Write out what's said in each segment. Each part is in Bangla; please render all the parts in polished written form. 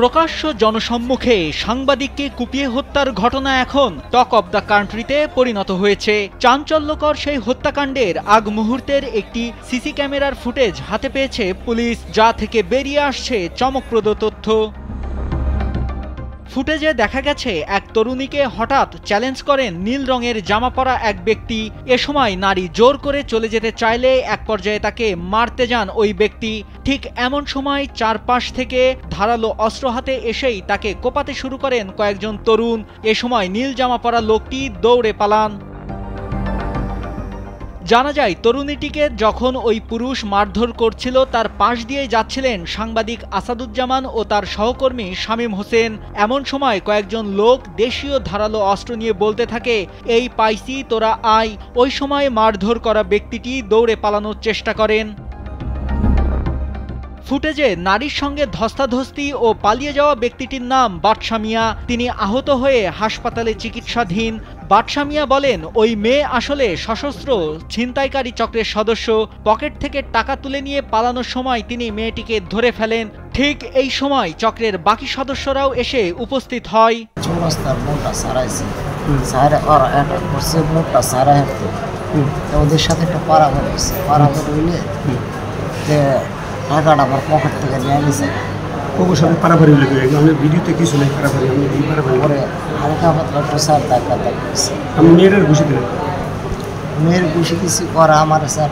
প্রকাশ্য জনসম্মুখে সাংবাদিককে কুপিয়ে হত্যার ঘটনা এখন টক অব দ্য কান্ট্রিতে পরিণত হয়েছে। চাঞ্চল্যকর সেই হত্যাকাণ্ডের আগ মুহূর্তের একটি সিসি ক্যামেরার ফুটেজ হাতে পেয়েছে পুলিশ, যা থেকে বেরিয়ে আসছে চমকপ্রদ তথ্য। ফুটেজে দেখা গেছে এক তরুণীকে হঠাৎ চ্যালেঞ্জ করেন নীল রঙের জামা পরা এক ব্যক্তি। এ সময় নারী জোর করে চলে যেতে চাইলে এক পর্যায়ে তাকে মারতে যান ওই ব্যক্তি। ঠিক এমন সময় চারপাশ থেকে ধারালো অস্ত্র হাতে এসেই তাকে কোপাতে শুরু করেন কয়েকজন তরুণ। এ সময় নীল জামা পরা লোকটি দৌড়ে পালান। জানা যায়, তরুণীটিকে যখন ওই পুরুষ মারধর করছিল তার পাশ দিয়ে যাচ্ছিলেন সাংবাদিক আসাদুজ্জামান ও তার সহকর্মী শামীম হোসেন। এমন সময় কয়েকজন লোক দেশীয় ধারালো অস্ত্র নিয়ে বলতে থাকে, এই পাইছি, তোরা আয়। ওই সময় মারধর করা ব্যক্তিটি দৌড়ে পালানোর চেষ্টা করেন। ফুটেজে নারীর সঙ্গে ধস্তাধস্তি ও পালিয়ে যাওয়া ব্যক্তিটির নাম বাদশা মিয়া। তিনি আহত হয়ে হাসপাতালে চিকিৎসাধীন। বাদশা মিয়া বলেন, ওই মেয়ে আসলে সশস্ত্র ছিনতাইকারী চক্রের সদস্য। পকেট থেকে টাকা তুলে নিয়ে পালানোর সময় তিনি মেয়েটিকে ধরে ফেলেন। ঠিক এই সময় চক্রের বাকি সদস্যরাও এসে উপস্থিত হয়। ওদের সাথে একটা পারাভার হয়েছে, পারাভার হইলে টাকাটা আমার পকেট থেকে নিয়ে গেছে। ওর সাথে পারাভারি লেগে গেছে, ভিডিওতে কিছু নেই পারাভারি, আমি এই পারাভারি পরে হালকা পাতলা একটু স্যার টাকা দিয়েছে। আমি মেয়ের ঘুষি দিলাম, মেয়ের ঘুষি দিচ্ছি। ওরা আমার স্যার,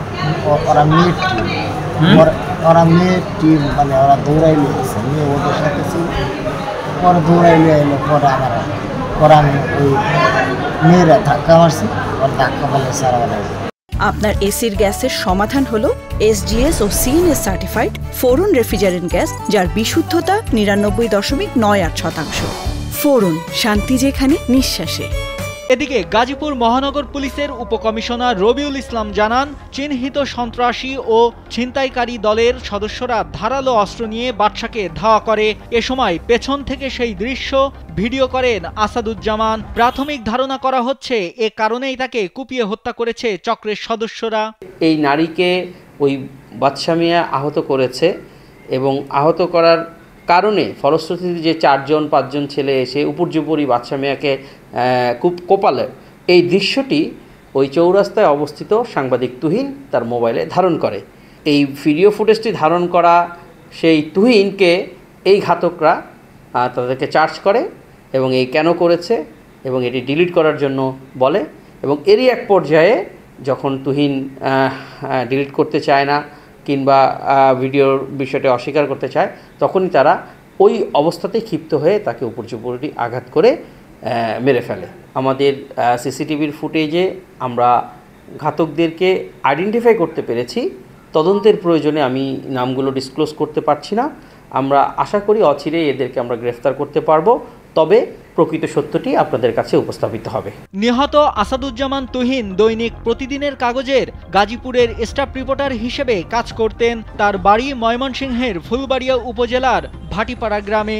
ওরা মেয়ের টিম, ওরা মেয়ের টিম, মানে ওরা দৌড়াই নিয়েছে, মেয়ে ওদের সাথে ছিল। পরে দৌড়াই নিয়ে এলো, পরে আমি ওই মেয়েরা ধাক্কা মারছি, ওর ধাক্কা মারলে স্যার আমার। আপনার এসির গ্যাসের সমাধান হলো SGS ও CNS সার্টিফাইড ফোরন রেফ্রিজারেন্ট গ্যাস, যার বিশুদ্ধতা 99.98%। ফোরন, শান্তি যেখানে, নিঃশ্বাসে। এদিকে গাজীপুর মহানগর পুলিশের উপকমিশনার রবিউল ইসলাম জানান, চিহ্নিত সন্ত্রাসী ও ছিনতাইকারী দলের সদস্যরা ধারালো অস্ত্র নিয়ে বাদশাকে ধাওয়া করে। এ সময় পেছন থেকে সেই দৃশ্য ভিডিও করেন আসাদুজ্জামান। প্রাথমিক ধারণা করা হচ্ছে এ কারণেই তাকে কুপিয়ে হত্যা করেছে চক্রের সদস্যরা। এই নারীকে ওই বাদশা মিয়া আহত করেছে এবং আহত করার কারণে ফলশ্রুতিতে যে 4-5জন ছেলে এসে উপর্যুপরি বাদশা মিয়াকে খুব কোপালে, এই দৃশ্যটি ওই চৌরাস্তায় অবস্থিত সাংবাদিক তুহিন তার মোবাইলে ধারণ করে। এই ভিডিও ফুটেজটি ধারণ করা সেই তুহিনকে এই ঘাতকরা তাদেরকে চার্জ করে এবং এই কেন করেছে এবং এটি ডিলিট করার জন্য বলে। এবং এরই এক পর্যায়ে যখন তুহিন ডিলিট করতে চায় না কিংবা ভিডিওর বিষয়টি অস্বীকার করতে চায়, তখনই তারা ওই অবস্থাতেই ক্ষিপ্ত হয়ে তাকে উপর্যুপরি আঘাত করে মেরে ফেলে। আমাদের সিসিটিভির ফুটেজে আমরা ঘাতকদেরকে আইডেন্টিফাই করতে পেরেছি। তদন্তের প্রয়োজনে আমি নামগুলো ডিসক্লোজ করতে পারছি না। আমরা আশা করি অচিরেই এদেরকে আমরা গ্রেফতার করতে পারবো, তবে প্রকৃত সত্যটি আপনাদের কাছে উপস্থাপিত হবে। নিহত আসাদুজ্জামান তুহিন দৈনিক প্রতিদিনের কাগজের গাজীপুরের স্টাফ রিপোর্টার হিসেবে কাজ করতেন। তার বাড়ি ময়মনসিংহের ফুলবাড়িয়া উপজেলার ভাটিপাড়া গ্রামে।